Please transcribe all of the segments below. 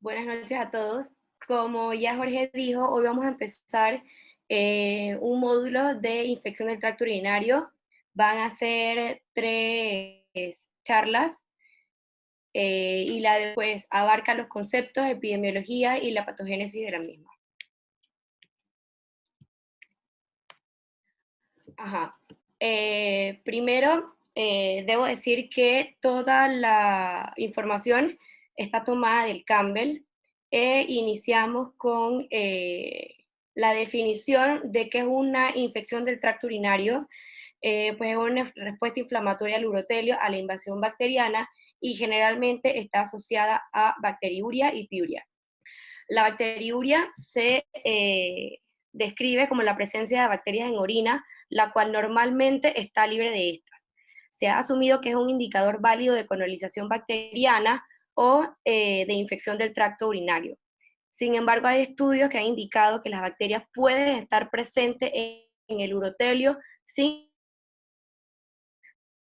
Buenas noches a todos. Como ya Jorge dijo, hoy vamos a empezar un módulo de infección del tracto urinario. Van a ser tres charlas y la de pues abarca los conceptos, epidemiología y la patogénesis de la misma. Ajá. Primero, debo decir que toda la información está tomada del Campbell. Iniciamos con la definición de qué es una infección del tracto urinario. Pues es una respuesta inflamatoria al urotelio, a la invasión bacteriana, y generalmente está asociada a bacteriuria y piuria. La bacteriuria se describe como la presencia de bacterias en orina, la cual normalmente está libre de estas. Se ha asumido que es un indicador válido de colonización bacteriana o de infección del tracto urinario. Sin embargo, hay estudios que han indicado que las bacterias pueden estar presentes en el urotelio sin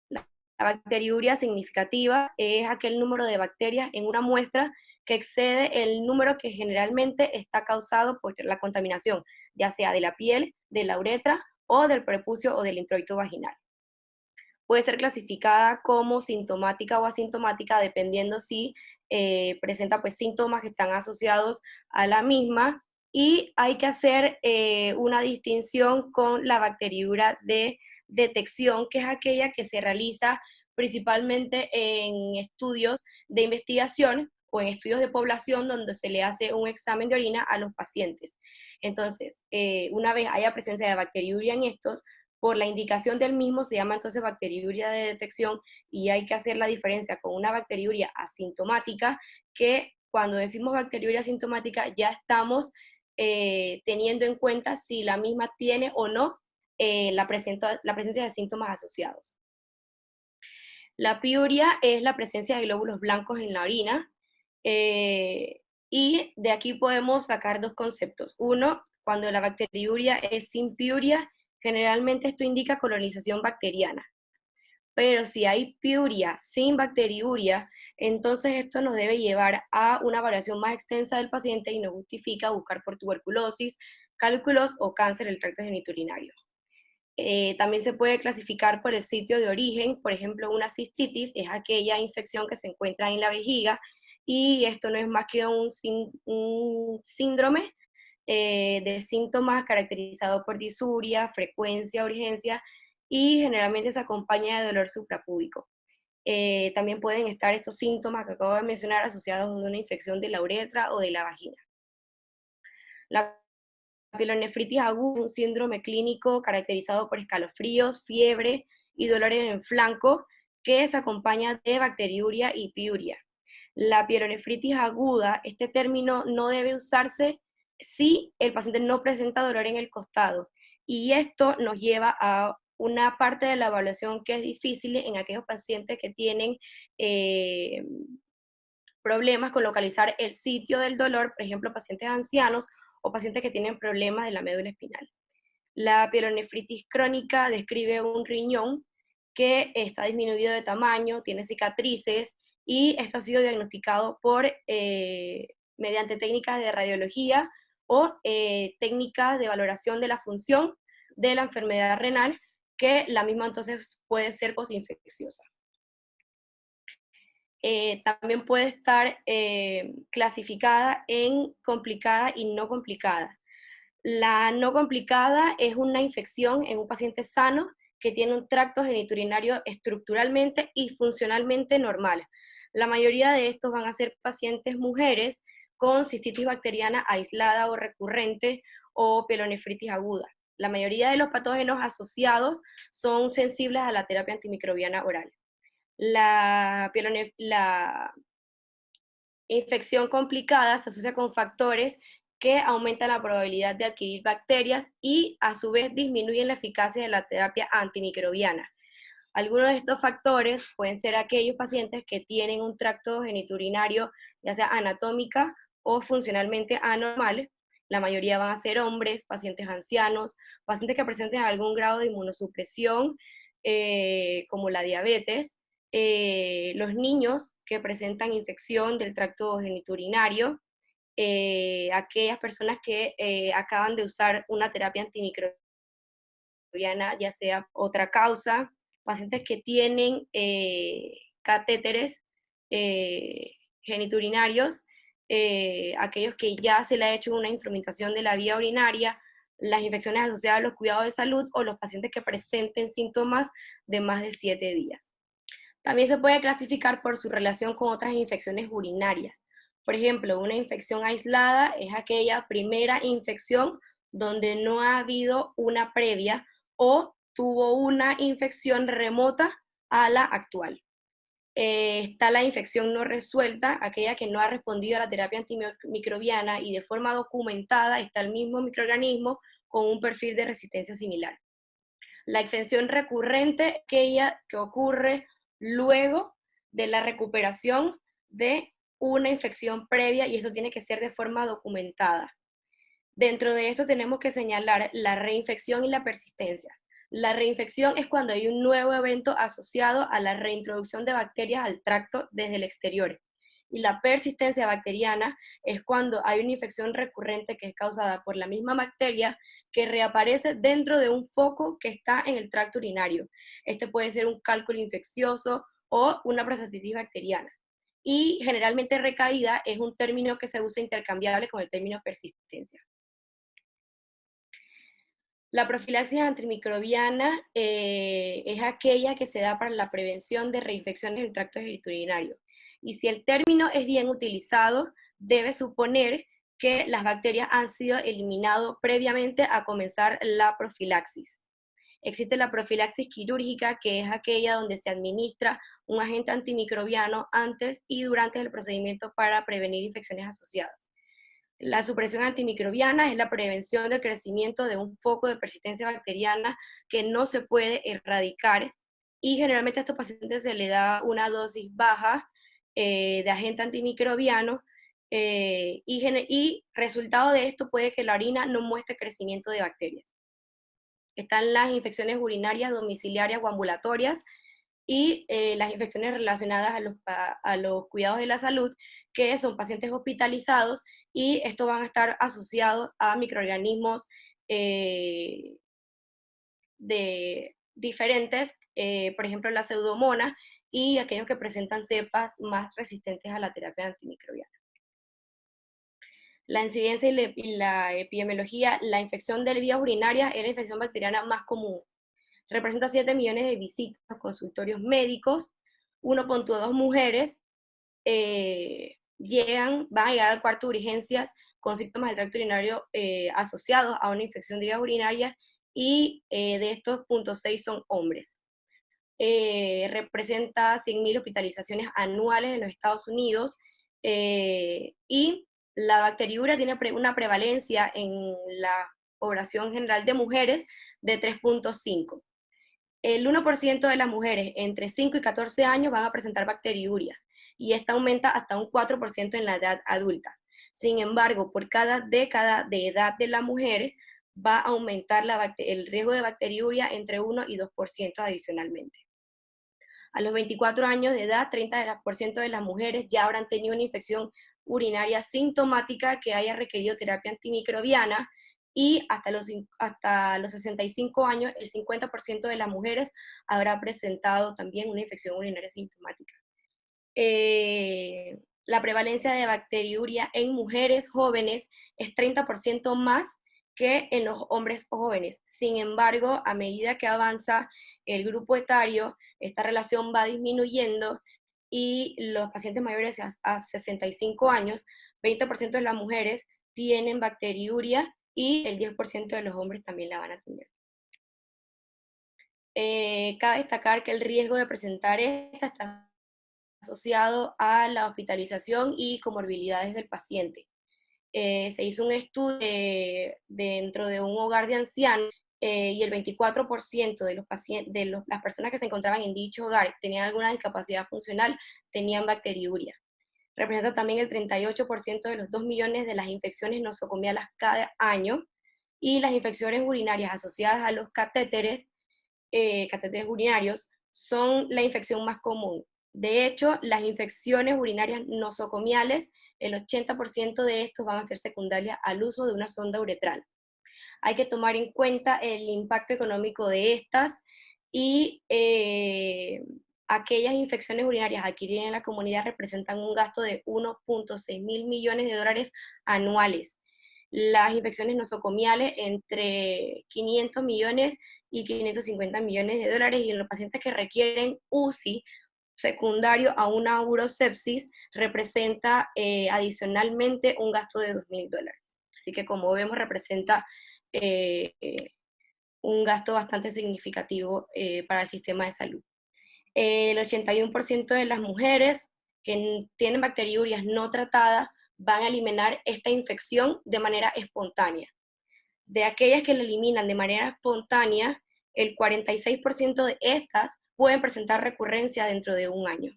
la bacteriuria significativa es aquel número de bacterias en una muestra que excede el número que generalmente está causado por la contaminación, ya sea de la piel, de la uretra o del prepucio o del introito vaginal. Puede ser clasificada como sintomática o asintomática dependiendo si presenta pues síntomas que están asociados a la misma, y hay que hacer una distinción con la bacteriura de detección, que es aquella que se realiza principalmente en estudios de investigación o en estudios de población donde se le hace un examen de orina a los pacientes. Entonces, una vez haya presencia de bacteriuria en estos, por la indicación del mismo se llama entonces bacteriuria de detección, y hay que hacer la diferencia con una bacteriuria asintomática, que cuando decimos bacteriuria asintomática ya estamos teniendo en cuenta si la misma tiene o no la presencia de síntomas asociados. La piuria es la presencia de glóbulos blancos en la orina, eh, y de aquí podemos sacar dos conceptos. Uno, cuando la bacteriuria es sin piuria, generalmente esto indica colonización bacteriana. Pero si hay piuria sin bacteriuria, entonces esto nos debe llevar a una evaluación más extensa del paciente y nos justifica buscar por tuberculosis, cálculos o cáncer del tracto geniturinario. También se puede clasificar por el sitio de origen. Por ejemplo, una cistitis es aquella infección que se encuentra en la vejiga, y esto no es más que un síndrome de síntomas caracterizado por disuria, frecuencia, urgencia, y generalmente se acompaña de dolor suprapúbico. También pueden estar estos síntomas que acabo de mencionar asociados a una infección de la uretra o de la vagina. La pielonefritis aguda es un síndrome clínico caracterizado por escalofríos, fiebre y dolores en el flanco, que se acompaña de bacteriuria y piuria. La pielonefritis aguda, este término no debe usarse si el paciente no presenta dolor en el costado, y esto nos lleva a una parte de la evaluación que es difícil en aquellos pacientes que tienen eh, problemas con localizar el sitio del dolor, por ejemplo, pacientes ancianos o pacientes que tienen problemas de la médula espinal. La pielonefritis crónica describe un riñón que está disminuido de tamaño, tiene cicatrices, y esto ha sido diagnosticado mediante técnicas de radiología o técnicas de valoración de la función de la enfermedad renal, que la misma entonces puede ser posinfecciosa. También puede estar clasificada en complicada y no complicada. La no complicada es una infección en un paciente sano que tiene un tracto geniturinario estructuralmente y funcionalmente normal. La mayoría de estos van a ser pacientes mujeres con cistitis bacteriana aislada o recurrente o pielonefritis aguda. La mayoría de los patógenos asociados son sensibles a la terapia antimicrobiana oral. La infección complicada se asocia con factores que aumentan la probabilidad de adquirir bacterias y a su vez disminuyen la eficacia de la terapia antimicrobiana. Algunos de estos factores pueden ser aquellos pacientes que tienen un tracto geniturinario, ya sea anatómica o funcionalmente anormal. La mayoría van a ser hombres, pacientes ancianos, pacientes que presenten algún grado de inmunosupresión, como la diabetes, los niños que presentan infección del tracto geniturinario, aquellas personas que acaban de usar una terapia antimicrobiana, ya sea otra causa, pacientes que tienen catéteres geniturinarios, aquellos que ya se le ha hecho una instrumentación de la vía urinaria, las infecciones asociadas a los cuidados de salud o los pacientes que presenten síntomas de más de 7 días. También se puede clasificar por su relación con otras infecciones urinarias. Por ejemplo, una infección aislada es aquella primera infección donde no ha habido una previa o tuvo una infección remota a la actual. Está la infección no resuelta, aquella que no ha respondido a la terapia antimicrobiana y de forma documentada está el mismo microorganismo con un perfil de resistencia similar. La infección recurrente, aquella que ocurre luego de la recuperación de una infección previa, y esto tiene que ser de forma documentada. Dentro de esto tenemos que señalar la reinfección y la persistencia. La reinfección es cuando hay un nuevo evento asociado a la reintroducción de bacterias al tracto desde el exterior. Y la persistencia bacteriana es cuando hay una infección recurrente que es causada por la misma bacteria que reaparece dentro de un foco que está en el tracto urinario. Este puede ser un cálculo infeccioso o una prostatitis bacteriana. Y generalmente recaída es un término que se usa intercambiable con el término persistencia. La profilaxis antimicrobiana es aquella que se da para la prevención de reinfecciones del tracto genitourinario. Y si el término es bien utilizado, debe suponer que las bacterias han sido eliminadas previamente a comenzar la profilaxis. Existe la profilaxis quirúrgica, que es aquella donde se administra un agente antimicrobiano antes y durante el procedimiento para prevenir infecciones asociadas. La supresión antimicrobiana es la prevención del crecimiento de un foco de persistencia bacteriana que no se puede erradicar, y generalmente a estos pacientes se le da una dosis baja de agente antimicrobiano y resultado de esto puede que la orina no muestre crecimiento de bacterias. Están las infecciones urinarias domiciliarias o ambulatorias y las infecciones relacionadas a los cuidados de la salud, que son pacientes hospitalizados, y estos van a estar asociados a microorganismos de diferentes, por ejemplo la pseudomonas y aquellos que presentan cepas más resistentes a la terapia antimicrobiana. La incidencia y la epidemiología, la infección de vías urinarias es la infección bacteriana más común. Representa 7 millones de visitas a consultorios médicos, 1.2 mujeres van a llegar al cuarto de urgencias con síntomas del tracto urinario asociados a una infección de vías urinarias, y de estos 0.6 son hombres. Representa 100.000 hospitalizaciones anuales en los Estados Unidos, y la bacteriuria tiene una prevalencia en la población general de mujeres de 3.5. El 1% de las mujeres entre 5 y 14 años van a presentar bacteriuria, y esta aumenta hasta un 4% en la edad adulta. Sin embargo, por cada década de edad de la mujer va a aumentar el riesgo de bacteriuria entre 1 y 2% adicionalmente. A los 24 años de edad, 30% de las mujeres ya habrán tenido una infección urinaria sintomática que haya requerido terapia antimicrobiana, y hasta los 65 años, el 50% de las mujeres habrá presentado también una infección urinaria sintomática. La prevalencia de bacteriuria en mujeres jóvenes es 30% más que en los hombres jóvenes. Sin embargo, a medida que avanza el grupo etario, esta relación va disminuyendo, y los pacientes mayores a 65 años, 20% de las mujeres tienen bacteriuria y el 10% de los hombres también la van a tener. Cabe destacar que el riesgo de presentar esta está asociado a la hospitalización y comorbilidades del paciente. Se hizo un estudio dentro de un hogar de ancianos, y el 24% de las personas que se encontraban en dicho hogar tenían alguna discapacidad funcional, tenían bacteriuria. Representa también el 38% de los 2 millones de las infecciones nosocomiales cada año, y las infecciones urinarias asociadas a los catéteres urinarios son la infección más común. De hecho, las infecciones urinarias nosocomiales, el 80% de estos van a ser secundarias al uso de una sonda uretral. Hay que tomar en cuenta el impacto económico de estas y aquellas infecciones urinarias adquiridas en la comunidad representan un gasto de 1.6 mil millones de dólares anuales. Las infecciones nosocomiales entre 500 millones y 550 millones de dólares, y en los pacientes que requieren UCI secundario a una urosepsis representa adicionalmente un gasto de 2.000 dólares. Así que como vemos representa eh, un gasto bastante significativo para el sistema de salud. El 81% de las mujeres que tienen bacteriurias no tratadas van a eliminar esta infección de manera espontánea. De aquellas que la eliminan de manera espontánea, el 46% de estas pueden presentar recurrencia dentro de un año.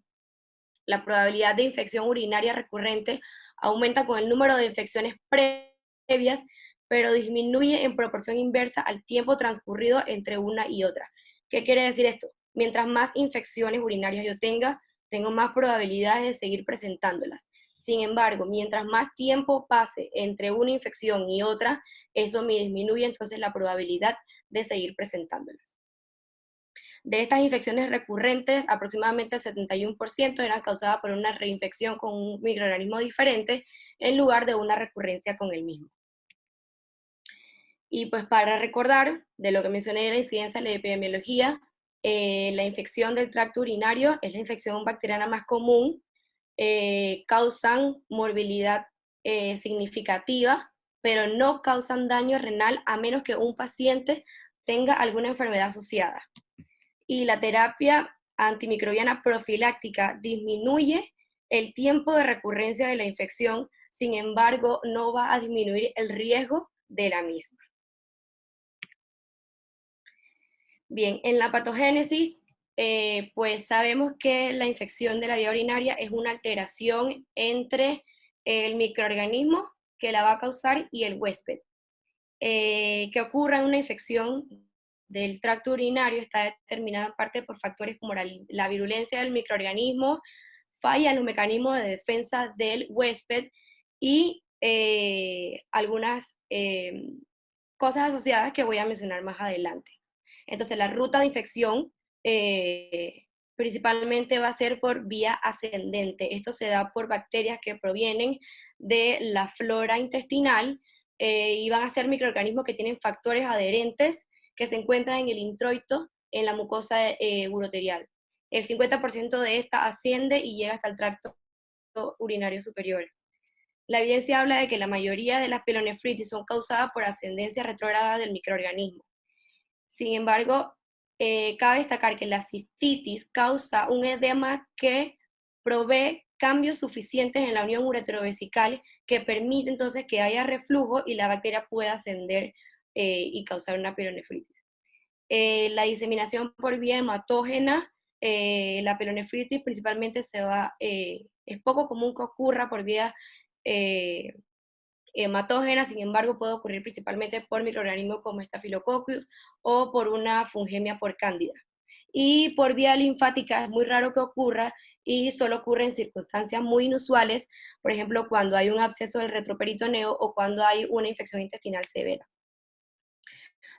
La probabilidad de infección urinaria recurrente aumenta con el número de infecciones previas, pero disminuye en proporción inversa al tiempo transcurrido entre una y otra. ¿Qué quiere decir esto? Mientras más infecciones urinarias yo tenga, tengo más probabilidades de seguir presentándolas. Sin embargo, mientras más tiempo pase entre una infección y otra, eso me disminuye entonces la probabilidad de seguir presentándolas. De estas infecciones recurrentes, aproximadamente el 71% eran causadas por una reinfección con un microorganismo diferente en lugar de una recurrencia con el mismo. Y pues para recordar de lo que mencioné de la incidencia de la epidemiología, la infección del tracto urinario es la infección bacteriana más común, causan morbilidad significativa, pero no causan daño renal a menos que un paciente tenga alguna enfermedad asociada. Y la terapia antimicrobiana profiláctica disminuye el tiempo de recurrencia de la infección, sin embargo, no va a disminuir el riesgo de la misma. Bien, en la patogénesis, pues sabemos que la infección de la vía urinaria es una alteración entre el microorganismo que la va a causar y el huésped. Que ocurra en una infección del tracto urinario está determinada en parte por factores como la virulencia del microorganismo, falla en los mecanismos de defensa del huésped y algunas cosas asociadas que voy a mencionar más adelante. Entonces, la ruta de infección principalmente va a ser por vía ascendente. Esto se da por bacterias que provienen de la flora intestinal y van a ser microorganismos que tienen factores adherentes que se encuentran en el introito, en la mucosa uroterial. El 50% de esta asciende y llega hasta el tracto urinario superior. La evidencia habla de que la mayoría de las pielonefritis son causadas por ascendencia retrógrada del microorganismo. Sin embargo, cabe destacar que la cistitis causa un edema que provee cambios suficientes en la unión uretrovesical que permite entonces que haya reflujo y la bacteria pueda ascender y causar una pielonefritis. La diseminación por vía hematógena, la pielonefritis principalmente es poco común que ocurra por vía hematógena, sin embargo puede ocurrir principalmente por microorganismos como Staphylococcus o por una fungemia por cándida. Y por vía linfática es muy raro que ocurra y solo ocurre en circunstancias muy inusuales, por ejemplo cuando hay un absceso del retroperitoneo o cuando hay una infección intestinal severa.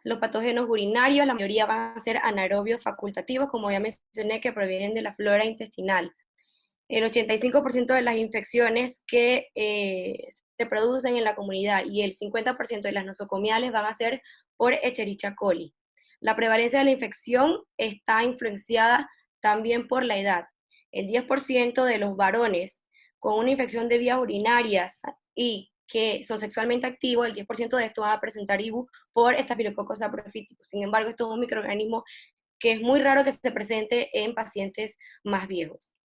Los patógenos urinarios, la mayoría van a ser anaerobios facultativos, como ya mencioné, que provienen de la flora intestinal. El 85% de las infecciones que se producen en la comunidad y el 50% de las nosocomiales van a ser por Escherichia coli. La prevalencia de la infección está influenciada también por la edad. El 10% de los varones con una infección de vías urinarias y que son sexualmente activos, el 10% de estos van a presentar IBU por Staphylococcus saprophyticus. Sin embargo, esto es un microorganismo que es muy raro que se presente en pacientes más viejos.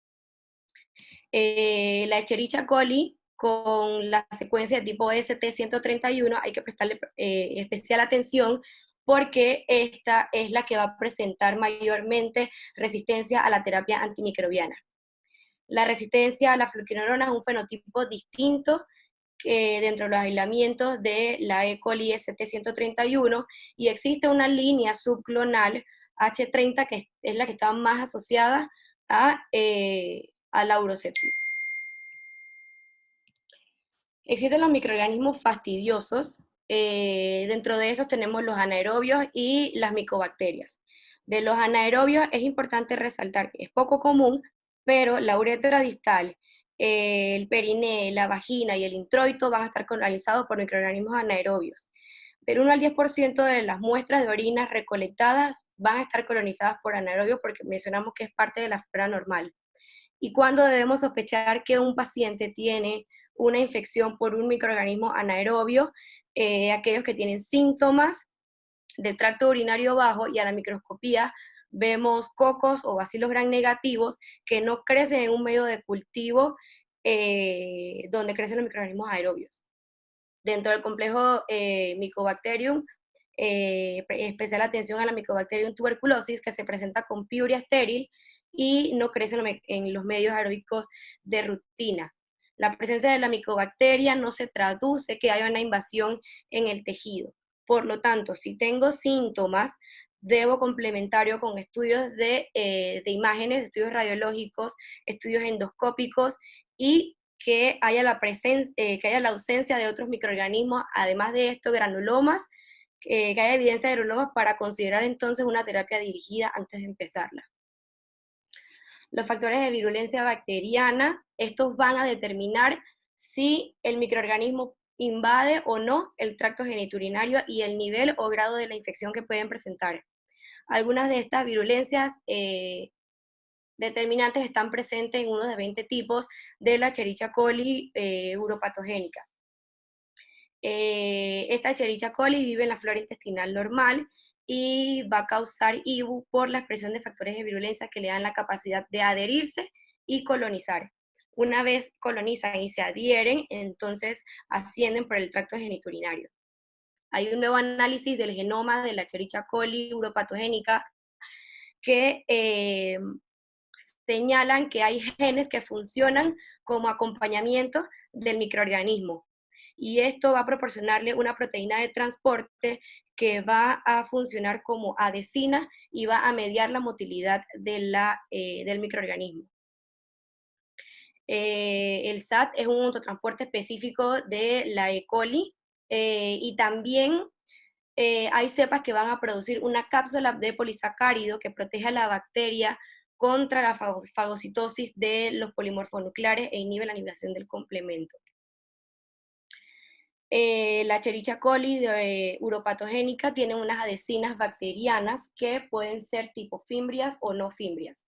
La Escherichia coli con la secuencia de tipo ST131 hay que prestarle especial atención porque esta es la que va a presentar mayormente resistencia a la terapia antimicrobiana. La resistencia a la fluoroquinolona es un fenotipo distinto que dentro de los aislamientos de la E. coli ST131 y existe una línea subclonal H30 que es la que está más asociada a la urosepsis. Existen los microorganismos fastidiosos. Dentro de estos tenemos los anaerobios y las micobacterias. De los anaerobios es importante resaltar que es poco común, pero la uretra distal, el periné, la vagina y el introito van a estar colonizados por microorganismos anaerobios. Del 1 al 10% de las muestras de orina recolectadas van a estar colonizadas por anaerobios porque mencionamos que es parte de la flora normal. ¿Y cuándo debemos sospechar que un paciente tiene una infección por un microorganismo anaerobio? Aquellos que tienen síntomas de tracto urinario bajo y a la microscopía vemos cocos o bacilos gram negativos que no crecen en un medio de cultivo donde crecen los microorganismos aerobios. Dentro del complejo Mycobacterium, especial atención a la Mycobacterium tuberculosis, que se presenta con piuria estéril y no crece en los medios aeróbicos de rutina. La presencia de la micobacteria no se traduce que haya una invasión en el tejido. Por lo tanto, si tengo síntomas, debo complementario con estudios de imágenes, estudios radiológicos, estudios endoscópicos y que haya la ausencia de otros microorganismos, además de esto, granulomas, que haya evidencia de granulomas para considerar entonces una terapia dirigida antes de empezarla. Los factores de virulencia bacteriana, estos van a determinar si el microorganismo invade o no el tracto genitourinario y el nivel o grado de la infección que pueden presentar. Algunas de estas virulencias determinantes están presentes en uno de 20 tipos de la Escherichia coli uropatogénica. Esta Escherichia coli vive en la flora intestinal normal y va a causar IBU por la expresión de factores de virulencia que le dan la capacidad de adherirse y colonizar. Una vez colonizan y se adhieren, entonces ascienden por el tracto genitourinario. Hay un nuevo análisis del genoma de la Escherichia coli uropatogénica que señalan que hay genes que funcionan como acompañamiento del microorganismo. Y esto va a proporcionarle una proteína de transporte que va a funcionar como adhesina y va a mediar la motilidad del microorganismo. El SAT es un autotransporte específico de la E. coli y también hay cepas que van a producir una cápsula de polisacárido que protege a la bacteria contra la fagocitosis de los polimorfonucleares e inhibe la anidación del complemento. La Escherichia coli uropatogénica tiene unas adhesinas bacterianas que pueden ser tipo fimbrias o no fimbrias.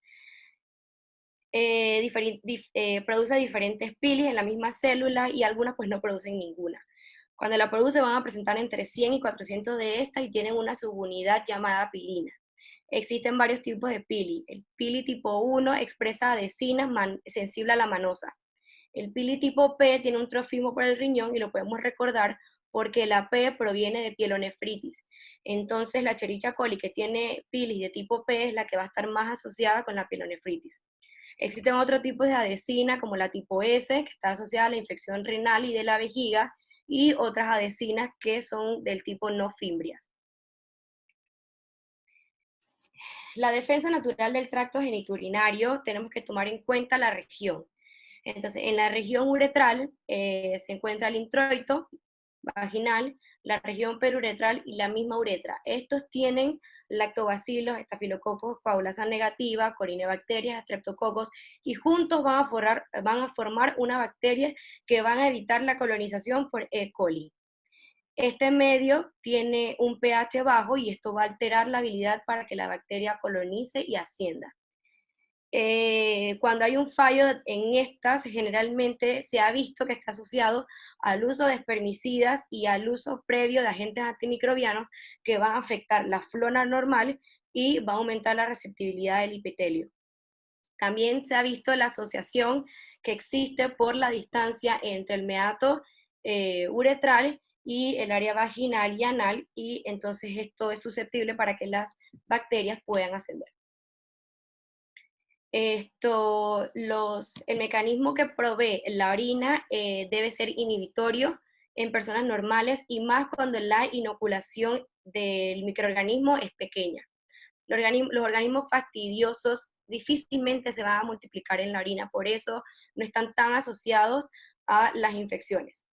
Produce diferentes pilis en la misma célula y algunas pues no producen ninguna. Cuando la produce van a presentar entre 100 y 400 de estas y tienen una subunidad llamada pilina. Existen varios tipos de pili. El pili tipo 1 expresa adhesinas sensible a la manosa. El pili tipo P tiene un trofismo por el riñón y lo podemos recordar porque la P proviene de pielonefritis. Entonces la Escherichia coli que tiene pilis de tipo P es la que va a estar más asociada con la pielonefritis. Existen otros tipos de adhesina como la tipo S que está asociada a la infección renal y de la vejiga y otras adhesinas que son del tipo no fimbrias. La defensa natural del tracto genitourinario tenemos que tomar en cuenta la región. Entonces, en la región uretral se encuentra el introito vaginal, la región peruretral y la misma uretra. Estos tienen lactobacilos, estafilococos, paulasa negativa, corinebacterias, streptococos, y juntos van a formar una bacteria que van a evitar la colonización por E. coli. Este medio tiene un pH bajo y esto va a alterar la habilidad para que la bacteria colonice y ascienda. Cuando hay un fallo en estas, generalmente se ha visto que está asociado al uso de espermicidas y al uso previo de agentes antimicrobianos que van a afectar la flora normal y va a aumentar la receptibilidad del epitelio. También se ha visto la asociación que existe por la distancia entre el meato uretral y el área vaginal y anal, y entonces esto es susceptible para que las bacterias puedan ascender. El mecanismo que provee la orina debe ser inhibitorio en personas normales y más cuando la inoculación del microorganismo es pequeña. Los organismos fastidiosos difícilmente se van a multiplicar en la orina, por eso no están tan asociados a las infecciones.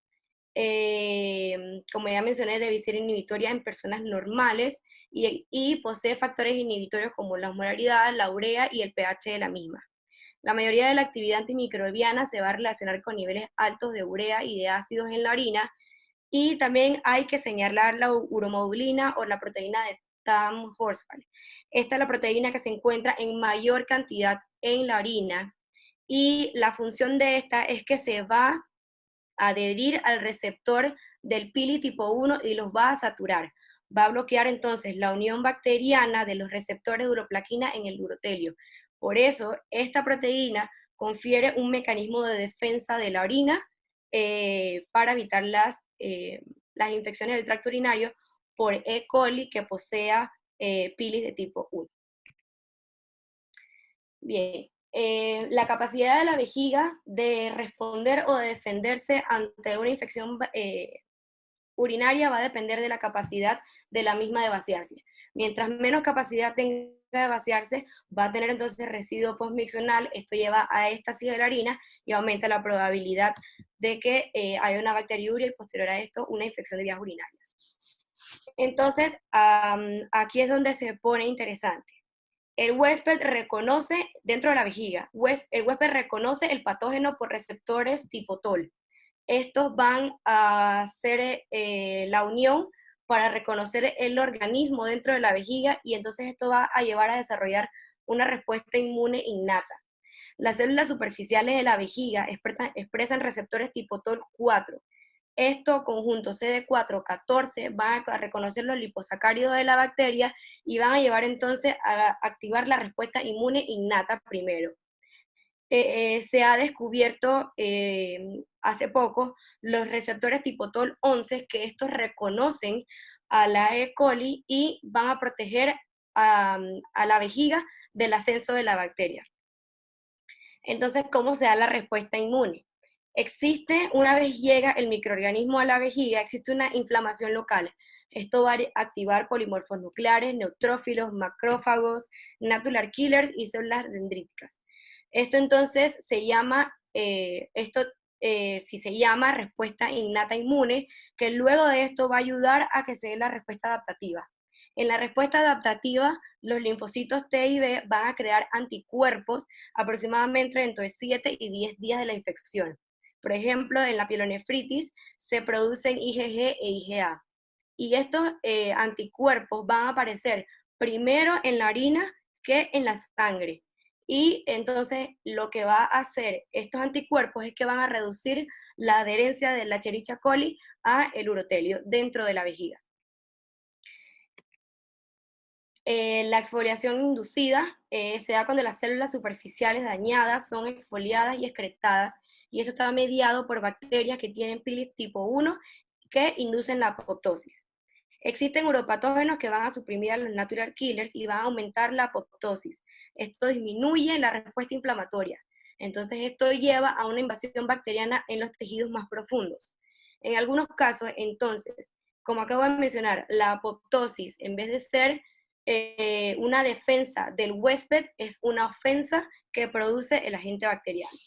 Como ya mencioné, debe ser inhibitoria en personas normales y posee factores inhibitorios como la osmolaridad, la urea y el pH de la misma. La mayoría de la actividad antimicrobiana se va a relacionar con niveles altos de urea y de ácidos en la orina, y también hay que señalar la uromodulina o la proteína de Tamm-Horsfall. Esta es la proteína que se encuentra en mayor cantidad en la orina, y la función de esta es que se va a adherir al receptor del pili tipo 1 y los va a saturar. Va a bloquear entonces la unión bacteriana de los receptores de uroplaquina en el urotelio. Por eso, esta proteína confiere un mecanismo de defensa de la orina para evitar las infecciones del tracto urinario por E. coli que posea pilis de tipo 1. Bien, la capacidad de la vejiga de responder o de defenderse ante una infección urinaria va a depender de la capacidad de la misma de vaciarse. Mientras menos capacidad tenga de vaciarse, va a tener entonces residuo postmiccional. Esto lleva a éstasis de la orina y aumenta la probabilidad de que haya una bacteriuria y posterior a esto una infección de vías urinarias. Entonces, aquí es donde se pone interesante. El huésped reconoce, dentro de la vejiga, el huésped reconoce el patógeno por receptores tipo TOL. Estos van a hacer la unión para reconocer el organismo dentro de la vejiga, y entonces esto va a llevar a desarrollar una respuesta inmune innata. Las células superficiales de la vejiga expresan receptores tipo TOL4. Estos conjuntos CD4-14 van a reconocer los liposacáridos de la bacteria y van a llevar entonces a activar la respuesta inmune innata primero. Se ha descubierto hace poco los receptores tipo TOL11, que estos reconocen a la E. coli y van a proteger a la vejiga del ascenso de la bacteria. Entonces, ¿cómo se da la respuesta inmune? Existe, una vez llega el microorganismo a la vejiga, existe una inflamación local. Esto va a activar polimorfos nucleares, neutrófilos, macrófagos, natural killers y células dendríticas. Esto entonces se llama, si se llama respuesta innata inmune, que luego de esto va a ayudar a que se dé la respuesta adaptativa. En la respuesta adaptativa, los linfocitos T y B van a crear anticuerpos aproximadamente entre 7 y 10 días de la infección. Por ejemplo, en la pielonefritis se producen IgG e IgA. Y estos anticuerpos van a aparecer primero en la orina que en la sangre. Y entonces lo que va a hacer estos anticuerpos es que van a reducir la adherencia de la Escherichia coli a el urotelio dentro de la vejiga. La exfoliación inducida se da cuando las células superficiales dañadas son exfoliadas y excretadas, y esto está mediado por bacterias que tienen pilis tipo 1 que inducen la apoptosis. Existen uropatógenos que van a suprimir a los natural killers y van a aumentar la apoptosis. Esto disminuye la respuesta inflamatoria. Entonces esto lleva a una invasión bacteriana en los tejidos más profundos. En algunos casos, entonces, como acabo de mencionar, la apoptosis, en vez de ser una defensa del huésped, es una ofensa que produce el agente bacteriano.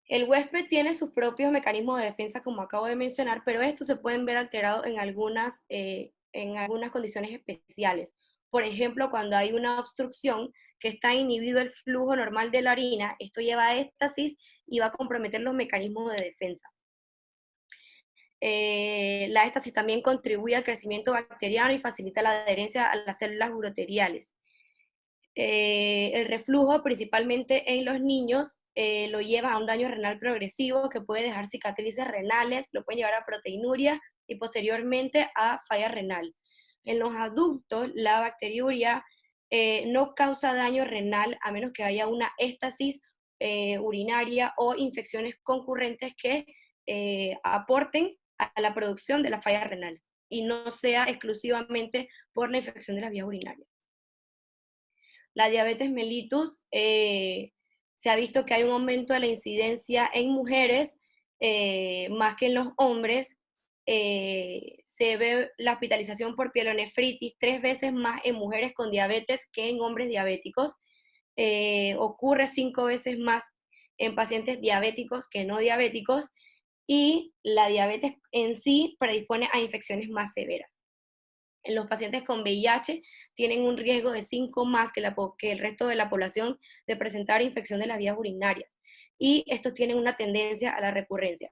El huésped tiene sus propios mecanismos de defensa, como acabo de mencionar, pero estos se pueden ver alterados en algunas condiciones especiales. Por ejemplo, cuando hay una obstrucción que está inhibido el flujo normal de la orina, esto lleva a éstasis y va a comprometer los mecanismos de defensa. La éstasis también contribuye al crecimiento bacteriano y facilita la adherencia a las células uroteriales. El reflujo, principalmente en los niños, lo lleva a un daño renal progresivo que puede dejar cicatrices renales, lo puede llevar a proteinuria y posteriormente a falla renal. En los adultos, la bacteriuria no causa daño renal a menos que haya una éstasis urinaria o infecciones concurrentes que aporten a la producción de la falla renal y no sea exclusivamente por la infección de las vías urinarias. La diabetes mellitus, se ha visto que hay un aumento de la incidencia en mujeres más que en los hombres, se ve la hospitalización por pielonefritis 3 veces más en mujeres con diabetes que en hombres diabéticos. Ocurre 5 veces más en pacientes diabéticos que no diabéticos, y la diabetes en sí predispone a infecciones más severas. En los pacientes con VIH tienen un riesgo de 5 más que el resto de la población de presentar infección de las vías urinarias, y estos tienen una tendencia a la recurrencia.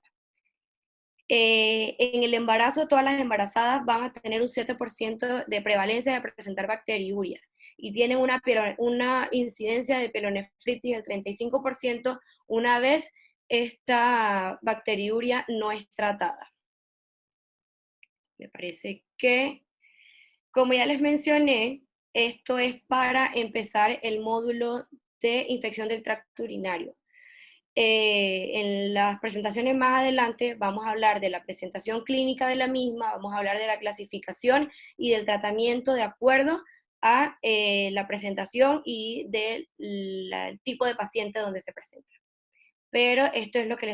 En el embarazo, todas las embarazadas van a tener un 7% de prevalencia de presentar bacteriuria, y tienen una incidencia de pielonefritis del 35% una vez esta bacteriuria no es tratada. Me parece que, como ya les mencioné, esto es para empezar el módulo de infección del tracto urinario. En las presentaciones más adelante vamos a hablar de la presentación clínica de la misma, vamos a hablar de la clasificación y del tratamiento de acuerdo a la presentación y del tipo de paciente donde se presenta. Pero esto es lo que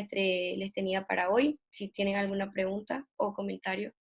les tenía para hoy. Si tienen alguna pregunta o comentario.